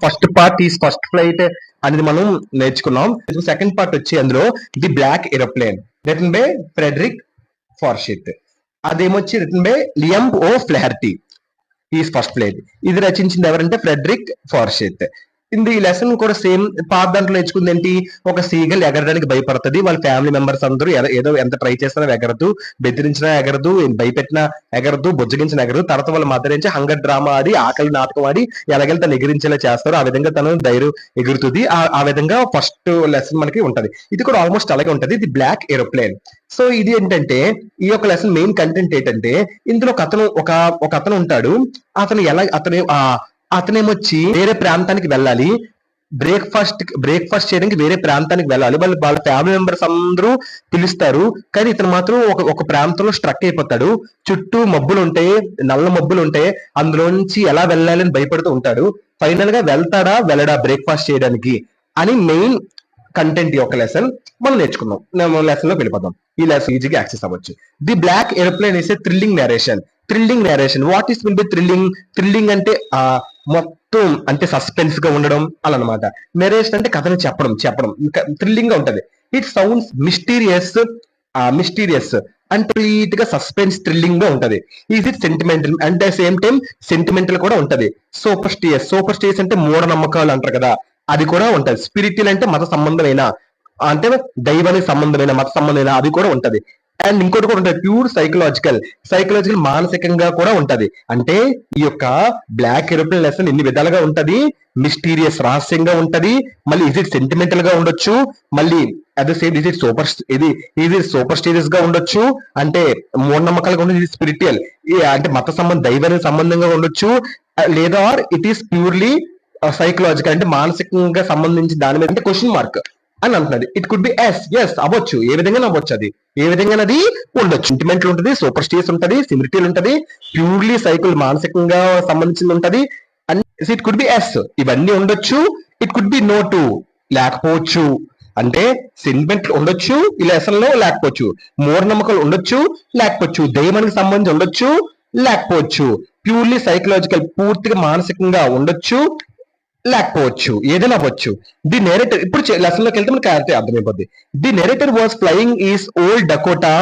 First part is first flight అనేది మనం నేర్చుకున్నాం. సెకండ్ పార్ట్ వచ్చి అందులో the black aeroplane written by Frederick Forsyth. అదేమొచ్చి written by Liam O'Flaherty is first flight. ఇది రచించింది ఎవరంటే ఫ్రెడరిక్ ఫార్షిత్. ఈ లెసన్ కూడా సేమ్ పాత దాంట్లో నేర్చుకుంది ఏంటి, ఒక సీగల్ ఎగరడానికి భయపడుతుంది, వాళ్ళ ఫ్యామిలీ మెంబర్స్ అందరూ ఏదో ఎంత ట్రై చేసినా ఎగరదు, బెదిరించినా ఎగరదు, భయపెట్టినా ఎగరదు, బుజ్జగించిన ఎగరదు. తర్వాత వాళ్ళ మదర్ నుంచి హంగర్ డ్రామా ఆడి ఆకలి నాటకం ఆడి ఎలాగైతే తను ఎగిరించేలా చేస్తారో ఆ విధంగా తను ధైర్యం ఎగురుతుంది. ఆ విధంగా ఫస్ట్ లెసన్ మనకి ఉంటది. ఇది కూడా ఆల్మోస్ట్ అలాగే ఉంటది, ది బ్లాక్ ఏరోప్లేన్. సో ఇది ఏంటంటే ఈ యొక్క లెసన్ మెయిన్ కంటెంట్ ఏంటంటే ఇందులో ఒక అతను ఉంటాడు. అతనేమొచ్చి వేరే ప్రాంతానికి వెళ్ళాలి, బ్రేక్ఫాస్ట్ చేయడానికి వేరే ప్రాంతానికి వెళ్ళాలి. వాళ్ళ ఫ్యామిలీ మెంబర్స్ అందరూ పిలుస్తారు, కానీ ఇతను మాత్రం ఒక ప్రాంతంలో స్ట్రక్ అయిపోతాడు. చుట్టూ మబ్బులు ఉంటాయి, నల్ల మబ్బులు ఉంటాయి, అందులోంచి ఎలా వెళ్ళాలని భయపడుతూ ఉంటాడు. ఫైనల్ గా వెళ్ళడా బ్రేక్ఫాస్ట్ చేయడానికి అని మెయిన్ కంటెంట్ ఈ యొక్క లెసన్ మనం నేర్చుకున్నాం. లెసన్ లో వెళ్ళిపోతాం. ఈ లెసన్ ఈజీగా యాక్సెస్ అవ్వచ్చు. The black aeroplane is a thrilling narration. What is will be thrilling అంటే మొత్తం అంటే సస్పెన్స్ గా ఉండడం అలా అనమాట. నెరేషన్ అంటే కథను చెప్పడం థ్రిల్లింగ్ గా ఉంటది. ఇట్ సౌండ్స్ మిస్టీరియస్ కంప్లీట్ గా సస్పెన్స్ థ్రిల్లింగ్ గా ఉంటది. ఈజ్ ఇట్ సెంటిమెంటల్ అంటే సేమ్ టైం సెంటిమెంటల్ కూడా ఉంటది. సూపర్స్టియస్ అంటే మూఢనమ్మకాలు అంటారు కదా, అది కూడా ఉంటది. స్పిరిచువల్ అంటే మత సంబంధమైన అంటే దైవానికి సంబంధమైన మత సంబంధమైన అది కూడా ఉంటది. అండ్ ఇంకోటి కూడా ఉంటది, ప్యూర్ సైకలాజికల్ మానసికంగా కూడా ఉంటది. అంటే ఈ యొక్క బ్లాక్ ఏరోప్లేన్ లెసన్ ఎన్ని విధాలుగా ఉంటది, మిస్టీరియస్ రహస్యంగా ఉంటది, మళ్ళీ ఇజ్ ఇట్ సెంటిమెంటల్ గా ఉండొచ్చు, మళ్ళీ at the same is it superstitious గా ఉండొచ్చు, అంటే మూఢనమ్మకాలుగా ఉండొచ్చు, స్పిరిచువల్ అంటే దైవానికి సంబంధంగా ఉండొచ్చు, లేదా ఇట్ ఈస్ ప్యూర్లీ సైకలాజికల్ అంటే మానసికంగా సంబంధించి దాని మీద అంటే క్వశ్చన్ మార్క్ అని అంటున్నది. ఇట్ కుడ్ బి ఎస్ అవ్వచ్చు, ఏ విధంగా అవ్వచ్చు, అది ఏ విధంగా అది ఉండొచ్చు. సెంటిమెంటల్ ఉంటది, సూపర్ స్టియస్ ఉంటది, సిమిరిటీల్ ఉంటది, ప్యూర్లీ సైకిల్ మానసికంగా సంబంధించింది ఉంటది. ఇట్ కుడ్ బి ఎస్ ఇవన్నీ ఉండొచ్చు. It could be no to లేకపోవచ్చు, అంటే సెంటిమెంట్ ఉండొచ్చు ఈ లెసన్ లో, లేకపోవచ్చు మూఢనమ్మకాలు ఉండొచ్చు, లేకపోవచ్చు దైవానికి సంబంధించి ఉండొచ్చు, లేకపోవచ్చు ప్యూర్లీ సైకలాజికల్ పూర్తిగా మానసికంగా ఉండొచ్చు, లేకపోవచ్చు, ఏదైనా అవ్వచ్చు. ది నెరేటర్ ఇప్పుడు లెసన్ లోకి వెళ్తే మనకి అర్థమైపోద్ది. The narrator was flying his old Dakota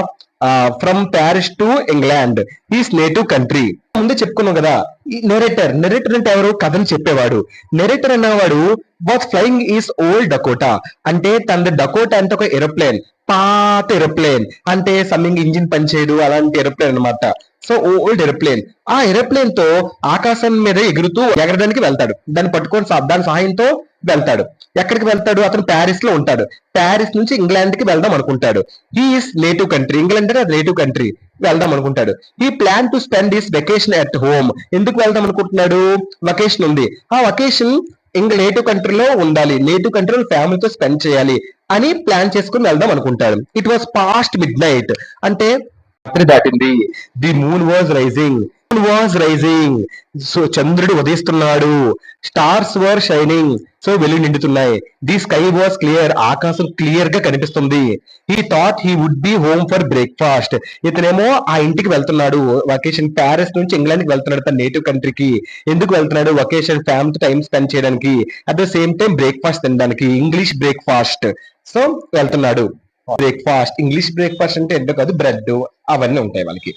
from Paris to England his native country. ముందే చెప్పుకున్నాం కదా, ఈ నెరేటర్ అంటే ఎవరు, కథను చెప్పేవాడు. నెరేటర్ అనేవాడు was flying his old Dakota అంటే తన డకోటా అంటే ఒక ఏరోప్లేన్, పాత ఏరోప్లేన్, అంటే సమ్మింగ్ ఇంజిన్ పనిచేయదు అలాంటి ఏరోప్లేన్ అనమాట. So old aeroplane. ఆ ఏరోప్లేన్ తో ఆకాశం మీద ఎగరడానికి వెళ్తాడు, దాన్ని పట్టుకొని దాని సహాయంతో వెళ్తాడు. ఎక్కడికి వెళ్తాడు, అతను ప్యారిస్ లో ఉంటాడు. ప్యారిస్ నుంచి ఇంగ్లాండ్ కి వెళ్దాం అనుకుంటాడు. హీఈస్ నేటివ్ కంట్రీ, ఇంగ్లాండ్ అంటే అది నేటివ్ కంట్రీ, వెళ్దాం అనుకుంటాడు. He plan to spend his vacation at home. ఎందుకు వెళ్దాం అనుకుంటున్నాడు, వెకేషన్ ఉంది, ఆ వెకేషన్ నేటివ్ కంట్రీలో ఉండాలి, నేటివ్ కంట్రీలో ఫ్యామిలీతో స్పెండ్ చేయాలి అని ప్లాన్ చేసుకుని వెళ్దాం అనుకుంటాడు. It was past midnight అంటే రాత్రి దాటింది. The moon was rising so చంద్రుడు ఉదయిస్తున్నాడు. స్టార్స్ వర్ షైనింగ్ సో వెలుగు నిండుతున్నాయి. ది స్కై వాజ్ క్లియర్ ఆకాశం క్లియర్ గా కనిపిస్తుంది. He thought he would be home for breakfast. ఇతనేమో ఆ ఇంటికి వెళ్తున్నాడు, వెకేషన్ ప్యారిస్ నుంచి ఇంగ్లాండ్ కి వెళ్తున్నాడు, తన నేటివ్ కంట్రీకి. ఎందుకు వెళ్తున్నాడు, వెకేషన్ ఫ్యామిలీ టైం స్పెండ్ చేయడానికి, at the same time breakfast తినడానికి, ఇంగ్లీష్ బ్రేక్ఫాస్ట్. సో వెళ్తున్నాడు బ్రేక్ఫాస్ట్. ఇంగ్లీష్ బ్రేక్ఫాస్ట్ అంటే ఏంటో కాదు, బ్రెడ్ అవన్నీ ఉంటాయి వాళ్ళకి.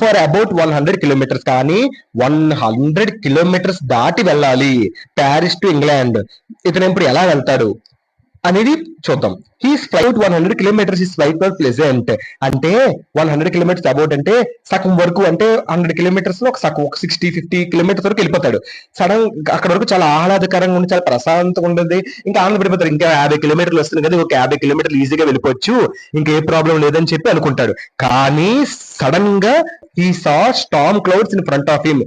ఫర్ అబౌట్ 100 కిలోమీటర్స్, కానీ 100 కిలోమీటర్స్ దాటి వెళ్ళాలి ప్యారిస్ టు ఇంగ్లాండ్. ఇతను ఇప్పుడు ఎలా వెళ్తాడు అనేది చూద్దాం. He's flight 100 kilometres, his flight was pleasant అంటే 100 కిలోమీటర్స్ అబౌట్ అంటే సగం వరకు, అంటే 100 కిలోమీటర్స్ లో ఒక 60-50 కిలోమీటర్స్ వరకు వెళ్ళిపోతాడు. సడన్ అక్కడ వరకు చాలా ఆహ్లాదకరంగా ఉంది, చాలా ప్రశాంతంగా ఉంటుంది. ఇంకా ఆనందపడిపోతాడు, ఇంకా 50 కిలోమీటర్లు వస్తుంది కదా, ఒక 50 కిలోమీటర్లు ఈజీగా వెళ్ళిపోవచ్చు, ఇంకా ఏ ప్రాబ్లం లేదని చెప్పి అనుకుంటాడు. కానీ సడన్ గా he saw storm clouds in front of him.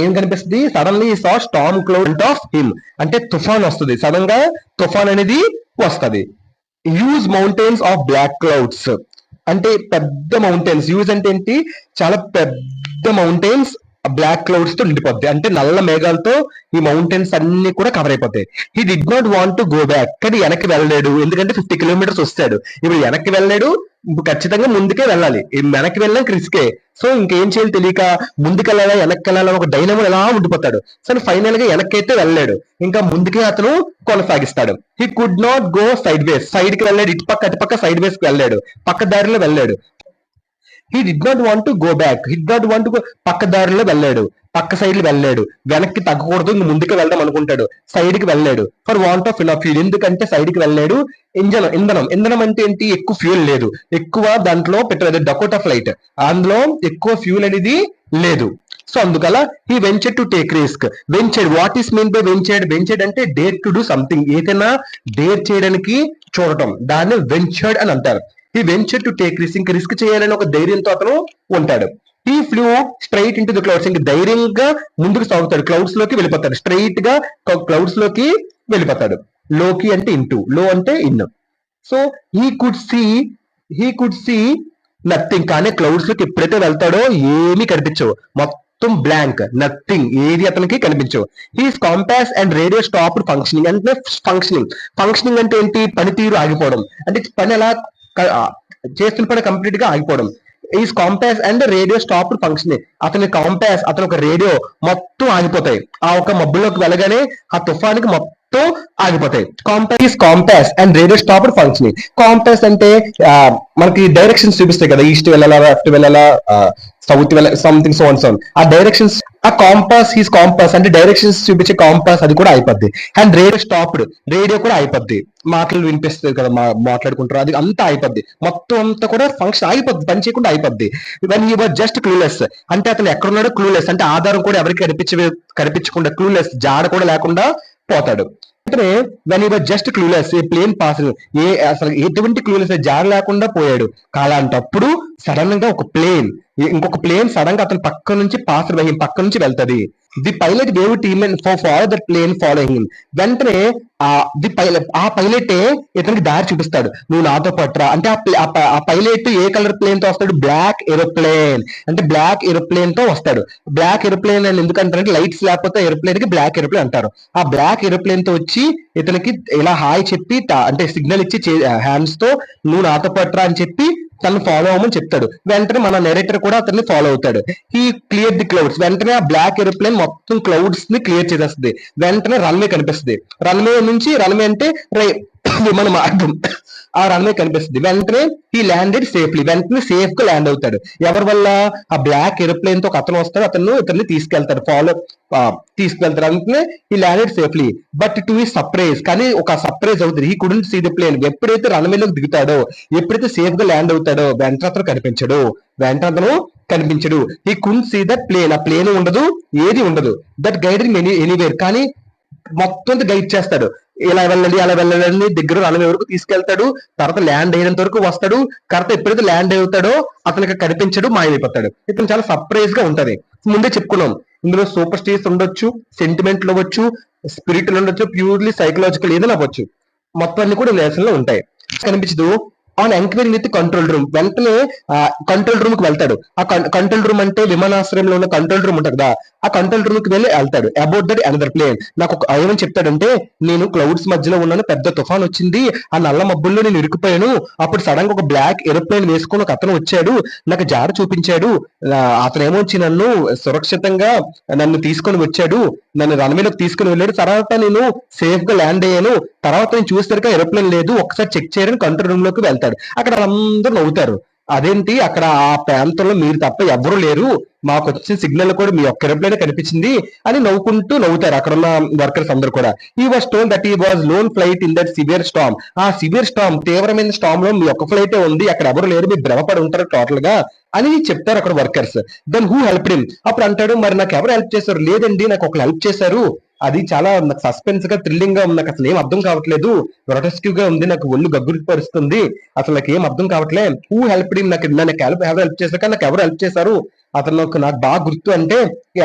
ఏం కనిపిస్తుంది, suddenly saw storm cloud of him అంటే తుఫాన్ వస్తుంది, సడన్ గా తుఫాన్ అనేది వస్తుంది. Huge mountains of black clouds అంటే పెద్ద మౌంటైన్స్, హ్యూజ్ అంటే ఏంటి, చాలా పెద్ద మౌంటైన్స్ బ్లాక్ క్లౌడ్స్ తో నిండిపోద్ది, అంటే నల్ల మేఘాలతో ఈ మౌంటైన్స్ అన్ని కూడా కవర్ అయిపోతాయి. He did not want to go back, కానీ వెనక్కి వెళ్ళలేడు, ఎందుకంటే 50 కిలోమీటర్స్ వస్తాడు, ఇప్పుడు వెనక్కి వెళ్ళలేడు, ఖచ్చితంగా ముందుకే వెళ్ళాలి, వెనక్కి వెళ్ళాక రిస్కే. సో ఇంకేం చేయాలి తెలియక ముందుకెళ్ళాలా వెనక్కి వెళ్ళాలా ఒక డైనమో ఎలా ఉండిపోతాడు. సో ఫైనల్ గా వెనక్కి అయితే వెళ్ళాడు, ఇంకా ముందుకే అతను కొనసాగిస్తాడు. He could not go sideways, side కి వెళ్ళాడు, ఇటు పక్క అటు పక్క సైడ్ వేస్ కి వెళ్ళాడు, పక్క దారిలో వెళ్ళాడు. He did not want to go back, hid not want go, పక్క దారిలో వెళ్ళాడు, పక్క సైడ్ వెళ్ళాడు, వెనక్కి తగ్గకూడదు ఇంక ముందుకు వెళ్దాం అనుకుంటాడు, సైడ్ కి వెళ్ళాడు. For want of enough fuel, ఎందుకంటే సైడ్ కి వెళ్ళాడు. ఇంధనం, ఇంధనం అంటే ఏంటి, ఎక్కువ ఫ్యూల్ లేదు, ఎక్కువ దాంట్లో పెట్రోల్, డకోటా ఫ్లైట్, అందులో ఎక్కువ ఫ్యూల్ అనేది లేదు. సో అందుకలా ఈ venture to take risk. Ventured, what is mean by ventured? Ventured అంటే డేర్ టు డూ సంథింగ్, ఏదైనా డేర్ చేయడానికి చూడటం, దాన్ని వెంచర్డ్ అని అంటారు. ఈ వెంచర్ టు టేక్ రిస్క్, ఇంకా రిస్క్ చేయాలని ఒక ధైర్యంతో అతను ఉంటాడు. ఈ flu straight into the clouds, ఇంక ధైర్యంగా ముందుకు సాగుతాడు, క్లౌడ్స్ లోకి వెళ్ళిపోతాడు, స్ట్రైట్ గా క్లౌడ్స్ లోకి వెళ్ళిపోతాడు. లోకి అంటే ఇంటూ, లో అంటే in. So he could see nothing, కానీ క్లౌడ్స్ లోకి ఎప్పుడైతే వెళ్తాడో ఏమీ కనిపించవు, మొత్తం బ్లాంక్, నథింగ్, ఏది అతనికి కనిపించవు. He's compass and radio stopped functioning, అంటే ఫంక్షనింగ్ అంటే ఏంటి, పనితీరు ఆగిపోవడం, అంటే పని ఎలా చేస్తున్న పని కంప్లీట్ గా ఆగిపోవడం. Is compass and radio stopped functioning, అతని కాంపాస్, అతని ఒక రేడియో మొత్తం ఆగిపోతాయి, ఆ ఒక మబ్బులోకి వెళ్ళగానే ఆ తుఫానికి మొత్తం ఆగిపోతాయి. Compass and radio stopped functioning. Compass అంటే మనకి డైరెక్షన్స్ చూపిస్తాయి కదా, ఈస్ట్ వెళ్ళాలా, లెఫ్ట్ వెళ్ళాలా, సౌత్ వెళ్ళాలా, సంథింగ్ సో అండ్ సో. ఆ డైరెక్షన్స్, ఆ కాంపాస్ అంటే డైరెక్షన్స్ చూపించే కాంపాస్, అది కూడా అయిపోద్ది. అండ్ రేడియో స్టాప్డ్, రేడియో కూడా అయిపోద్ది, మాటలు వినిపిస్తుంది కదా, మాట్లాడుకుంటారు, అది అంతా అయిపోద్ది, మొత్తం అంతా కూడా ఫంక్షన్ అయిపోద్ది, పని చేయకుండా అయిపోద్ది. When you were just clueless, అంటే అతను ఎక్కడున్నాడో క్లూలెస్, అంటే ఆధారం కూడా ఎవరికి కనిపించకుండా, క్లూలెస్, జాడ కూడా లేకుండా పోతాడు. అంటే when you were just clueless, a plane pass, అసలు ఎటువంటి క్లూలెస్, జాడ లేకుండా పోయాడు. అలాంటప్పుడు సడన్ గా ఒక ప్లేన్, ఇంకొక ప్లేన్ సడన్ గా అతని పక్క నుంచి పక్క నుంచి వెళ్తది. The pilot gave team follow that plane following him. వెంటనే ఆ పైలటే ఇతనికి దారి చూపిస్తాడు, నువ్వు నాతో పట్టురా అంటే. ఆ పైలట్ ఏ కలర్ ప్లేన్ తో వస్తాడు, బ్లాక్ ఏరోప్లేన్, అంటే బ్లాక్ ఏరోప్లేన్ తో వస్తాడు. బ్లాక్ ఏరోప్లేన్ అని ఎందుకంటారంటే లైట్స్ లేకపోతే ఏరోప్లేన్ కి బ్లాక్ ఏరోప్లేన్ అంటారు. ఆ బ్లాక్ ఏరోప్లేన్ తో వచ్చి ఇతనికి ఇలా హాయ్ చెప్పి, అంటే సిగ్నల్ ఇచ్చి హ్యాండ్స్ తో నువ్వు నాతో పట్టురా అని చెప్పి తను ఫాలో అవ్వమని చెప్తాడు. వెంటనే మన నెరేటర్ కూడా అతన్ని ఫాలో అవుతాడు. హీ క్లియర్ ది క్లౌడ్స్, వెంటనే ఆ బ్లాక్ ఏరోప్లేన్ మొత్తం క్లౌడ్స్ ని క్లియర్ చేసేస్తుంది. వెంటనే రన్వే కనిపిస్తుంది, రన్వే అంటే విమాన మార్గం, ఆ రన్వే కనిపిస్తుంది. వెంటనే ఈ ల్యాండెడ్ సేఫ్లీ, వెంటనే సేఫ్ గా ల్యాండ్ అవుతాడు. ఎవరి వల్ల, ఆ బ్లాక్ ఏరోప్లేన్ తో ఒక అతను వస్తాడు, ఇతన్ని తీసుకెళ్తాడు, తీసుకెళ్తాడు. వెంటనే ఈ ల్యాండెడ్ సేఫ్లీ, బట్ టు ఈ సర్ప్రైజ్, కానీ ఒక సర్ప్రైజ్ అవుతుంది. ఈ కుడెంట్ సీ ది ప్లేన్, ఎప్పుడైతే రన్వేలోకి దిగుతాడో, ఎప్పుడైతే సేఫ్ గా ల్యాండ్ అవుతాడో, వెంటనే అతను కనిపించడు. ఈ కుడెంట్ సీ దట్ ప్లేన్, ఆ ప్లేన్ ఉండదు, ఏది ఉండదు. దట్ గైడ్ ఎనీవేర్, కానీ మొత్తం గైడ్ చేస్తాడు, ఇలా వెళ్ళండి అలా వెళ్ళండి, దగ్గర రన్వే వరకు తీసుకెళ్తాడు. తర్వాత ల్యాండ్ అయినంత వరకు వస్తాడు. తర్వాత ఎప్పుడైతే ల్యాండ్ అవుతాడో అతనికి కనిపించడు, మాయమైపోతాడు. ఇతను చాలా సర్ప్రైజ్ గా ఉంటది. ముందే చెప్పుకున్నాం, ఇందులో సూపర్ స్టిషన్స్ ఉండొచ్చు, సెంటిమెంట్లు అవ్వచ్చు, స్పిరిచువల్ ఉండొచ్చు, ప్యూర్లీ సైకలాజికల్ ఏదైనా అవ్వచ్చు, మొత్తం అన్ని కూడా లెసన్ లో ఉంటాయి. కనిపించదు. On enquiry with control room, వెంటనే కంట్రోల్ రూమ్ కి వెళ్తాడు. ఆ కంట్రోల్ రూమ్ అంటే విమానాశ్రయంలో ఉన్న కంట్రోల్ రూమ్ ఉంటుంది కదా, ఆ కంట్రోల్ రూమ్ కి వెళ్ళి వెళ్తాడు. అబౌట్ దట్ అనదర్ ప్లేన్, నాకు ఏమని చెప్తాడంటే, నేను క్లౌడ్స్ మధ్యలో ఉన్నాను, పెద్ద తుఫాన్ వచ్చింది, ఆ నల్ల మబ్బుల్లో నేను ఇరుక్కుపోయాను, అప్పుడు సడన్ గా ఒక బ్లాక్ ఏరోప్లేన్ వేసుకొని ఒక అతను వచ్చాడు, నాకు జాడ చూపించాడు, అతను ఏమొచ్చి నన్ను సురక్షితంగా నన్ను తీసుకొని వచ్చాడు, నన్ను రన్వేలోకి తీసుకుని వెళ్ళాడు. తర్వాత నేను సేఫ్ గా ల్యాండ్ అయ్యాను. తర్వాత నేను చూసేసరికి ఏరోప్లేన్ లేదు, ఒకసారి చెక్ చేయడానికి కంట్రోల్ రూమ్ లోకి వెళ్తాడు. అక్కడ అందరూ నవ్వుతారు, అదేంటి అక్కడ ఆ ప్రాంతంలో మీరు తప్ప ఎవ్వరూ లేరు, మాకు వచ్చిన సిగ్నల్ కూడా మీ ఒక్క ఏరోప్లేన్ కనిపించింది అని నవ్వుతారు అక్కడ ఉన్న వర్కర్స్ అందరూ కూడా. ఈ was told that he was loan flight in that severe storm, ఆ సివియర్ స్టామ్, తీవ్రమైన స్టామ్ లో మీ ఒక్క ఫ్లైటే ఉంది, అక్కడ ఎవరు లేరు, మీరు భ్రమపడి ఉంటారు టోటల్ గా అని చెప్తారు అక్కడ workers. Then who help him, అప్పుడు అంటాడు, మరి నాకు ఎవరు హెల్ప్ చేశారు, లేదండి నాకు ఒకరు హెల్ప్ చేశారు, అది చాలా నాకు సస్పెన్స్ గా థ్రిల్లింగ్ గా ఉంది, నాకు అసలు ఏం అర్థం కావట్లేదు, గ్రొటెస్క్యూ గా ఉంది, నాకు ఒళ్ళు గగ్గురికి పరుస్తుంది, అసలు నాకు ఏం అర్థం కావట్లే. హూ హెల్ప్ హిమ్, నాకు ఎవరు హెల్ప్ చేశారు, కానీ నాకు ఎవరు హెల్ప్ చేశారు, అతను నాకు బాగా గుర్తు అంటే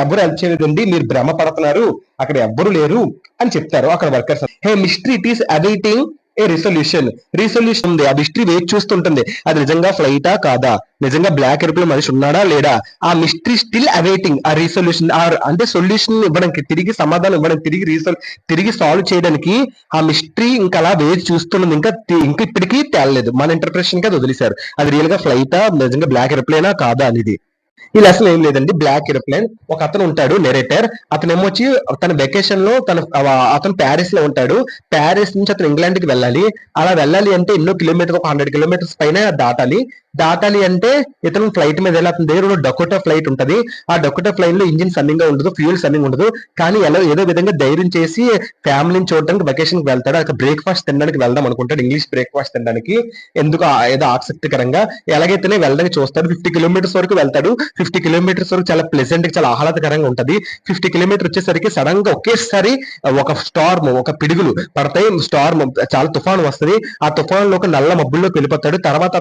ఎవరు హెల్ప్ చేయలేదండి, మీరు భ్రమ పడుతున్నారు, అక్కడ ఎవ్వరు లేరు అని చెప్తారు అక్కడ workers. Hey mystery it is awaiting A resolution ఉంది. ఆ మిస్టరీ వేచి చూస్తుంటుంది, అది నిజంగా ఫ్లైటా కాదా, నిజంగా బ్లాక్ ఎయిర్ప్లేన్ మనిషి ఉన్నాడా లేడా. ఆ మిస్టరీ స్టిల్ అవైటింగ్ ఆ రిసొల్యూషన్, అంటే సొల్యూషన్ ఇవ్వడానికి, తిరిగి సమాధానం ఇవ్వడానికి, తిరిగి సాల్వ్ చేయడానికి ఆ మిస్టరీ ఇంకా అలా వేచి చూస్తున్నది. ఇంకా ఇప్పటికీ తేలలేదు. మన ఇంటర్ప్రిటేషన్ కి అది వదిలేశారు, అది రియల్ గా ఫ్లైటా, నిజంగా బ్లాక్ ఎయిర్ప్లేనా కాదా అనేది. ఈ లెసన్ ఏం లేదండి, బ్లాక్ ఏరోప్లేన్. ఒక అతను ఉంటాడు నెరేటర్, అతను ఏమొచ్చి తన వెకేషన్ లో అతను ప్యారిస్ లో ఉంటాడు. ప్యారిస్ నుంచి అతను ఇంగ్లాండ్ కి వెళ్ళాలి. అలా వెళ్ళాలి అంటే ఎన్నో కిలోమీటర్, ఒక 100 కిలోమీటర్స్ పైన దాటాలి అంటే ఇతను ఫ్లైట్ మీద వెళ్ళి, అతని దగ్గర డకోటా ఫ్లైట్ ఉంటది. ఆ డకోటా ఫ్లైట్ లో ఇంజిన్ సన్నింగ్ గా ఉండదు, ఫ్యూల్ సన్నింగ్ ఉండదు. కానీ ఏదో విధంగా ధైర్యం చేసి ఫ్యామిలీని చూడడానికి వెకేషన్ కి వెళ్తాడు. అక్కడ బ్రేక్ఫాస్ట్ తినడానికి వెళ్దాం అనుకుంటాడు, ఇంగ్లీష్ బ్రేక్ఫాస్ట్ తినడానికి. ఎందుకు ఏదో ఆసక్తికరంగా ఎలాగైతేనే వెళ్ళడానికి చూస్తాడు. 50 కిలోమీటర్స్ వరకు వెళ్తాడు. 50 కిలోమీటర్స్ వరకు చాలా ప్లెజెంట్, చాలా ఆహ్లాదకరంగా ఉంటది. 50 కిలోమీటర్ వచ్చేసరికి సడన్ గా ఒకేసారి ఒక స్టార్మ్, ఒక పిడుగులు పడతాయి. స్టార్మ్, చాలా తుఫాను వస్తుంది. ఆ తుఫాన్ లో ఒక నల్ల మబ్బుల్లోకి వెళ్ళిపోతాడు. తర్వాత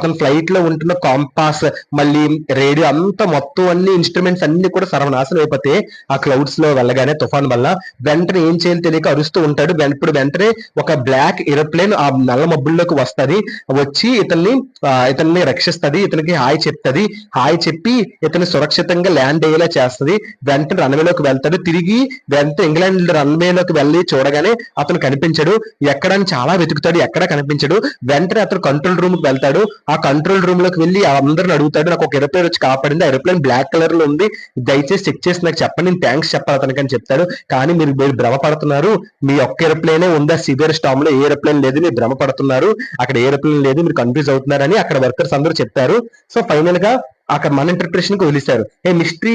అతను ఫ్లైట్ లో ఉంటున్న కాంపాస్, మళ్ళీ రేడియో అంతా, మొత్తం అన్ని ఇన్స్ట్రుమెంట్స్ అన్ని కూడా సర్వనాశనం అయిపోతే ఆ క్లౌడ్స్ లో వెళ్ళగానే, తుఫాన్ వల్ల. వెంటనే ఏం చేయాలి తెలియక అరుస్తూ ఉంటాడు. ఇప్పుడు వెంటనే ఒక బ్లాక్ ఏరోప్లేన్ ఆ నల్ల మబ్బుల్లోకి వస్తది. వచ్చి ఇతన్ని రక్షిస్తది, ఇతనికి హాయ్ చెప్పి ఇతను సురక్షితంగా ల్యాండ్ అయ్యేలా చేస్తది. వెంటనే రన్వేలోకి వెళ్తాడు. తిరిగి వెంటనే ఇంగ్లాండ్ రన్వేలోకి వెళ్ళి చూడగానే అతను కనిపించడు. ఎక్కడని చాలా వెతుకుతాడు, ఎక్కడా కనిపించడు. వెంటనే అతను కంట్రోల్ రూమ్ కి వెళ్తాడు. ఆ కంట్రోల్ రూమ్ లోకి వెళ్ళి అందరిని అడుగుతాడు, నాకు ఒక ఏరోప్లేన్ వచ్చి కాపాడింది, ఆ ఏరోప్లేన్ బ్లాక్ కలర్ లో ఉంది, దయచేసి చెక్ చేసి నాకు చెప్పండి, నేను థ్యాంక్స్ చెప్పాలి అతనికి అని చెప్తాడు. కానీ మీరు భ్రమపడుతున్నారు, మీ ఒక్క ఏరోప్లేనే ఉందా సివియర్ స్టామ్ లో, ఏ ఏరోప్లేన్ లేదు, మీరు భ్రమపడుతున్నారు, అక్కడ ఏరోప్లేన్ లేదు, మీరు కన్ఫ్యూజ్ అవుతున్నారని అక్కడ వర్కర్స్ అందరూ చెప్తారు. సో ఫైనల్ గా అక్కడ మన ఇంటర్ప్రిటేషన్ కి వదిలేశారు. A mystery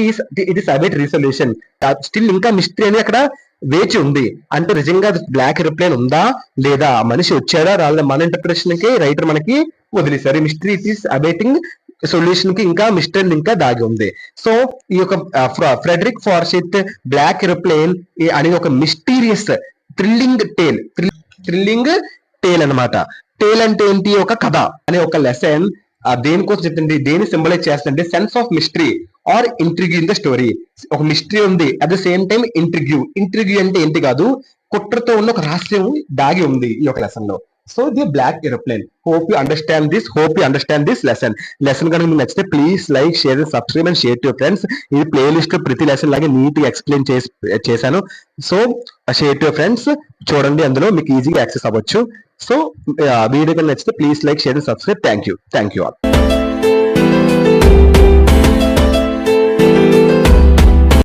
it is await resolution. Still ఇంకా మిస్టరీ అనేది అక్కడ వేచి ఉంది. అంటే నిజంగా బ్లాక్ ఏరోప్లేన్ ఉందా లేదా, మనిషి వచ్చాడా రాలేదా, మన ఇంటర్ప్రిటేషన్ కి రైటర్ మనకి వదిలేశారు. Mystery it is awaiting solution కి ఇంకా మిస్టరీ ఇంకా దాగి ఉంది. సో ఈ యొక్క ఫ్రెడరిక్ ఫార్సిత్ బ్లాక్ ఏరోప్లేన్ అనే ఒక మిస్టీరియస్ థ్రిల్లింగ్ టేల్ అన్నమాట. టేల్ అంటే ఏంటి, ఒక కథ అనే ఒక లెసన్ దేనికోసం చెప్తుంది, దేని సింబలైజ్ చేస్తుంటే sense of mystery or intrigue in the story. ఒక మిస్టరీ ఉంది, at the same time intrigue అంటే ఏంటి కాదు, కుట్రతో ఉన్న ఒక రహస్యం దాగి ఉంది ఈ యొక్క లెసన్ లో. So the black aeroplane. Hope you understand this lesson కనుక మీకు నచ్చితే please like, share, subscribe and share to your friends. ఈ ప్లేలిస్ట్ లో ప్రతి లెసన్ లాగే నీట్ గా ఎక్స్ప్లెయిన్ చేశాను. So share to your friends, చూడండి, అందులో మీకు ఈజీగా యాక్సెస్ అవ్వచ్చు. సో వీడియో కనుక నచ్చితే please like, share and subscribe. Thank you all.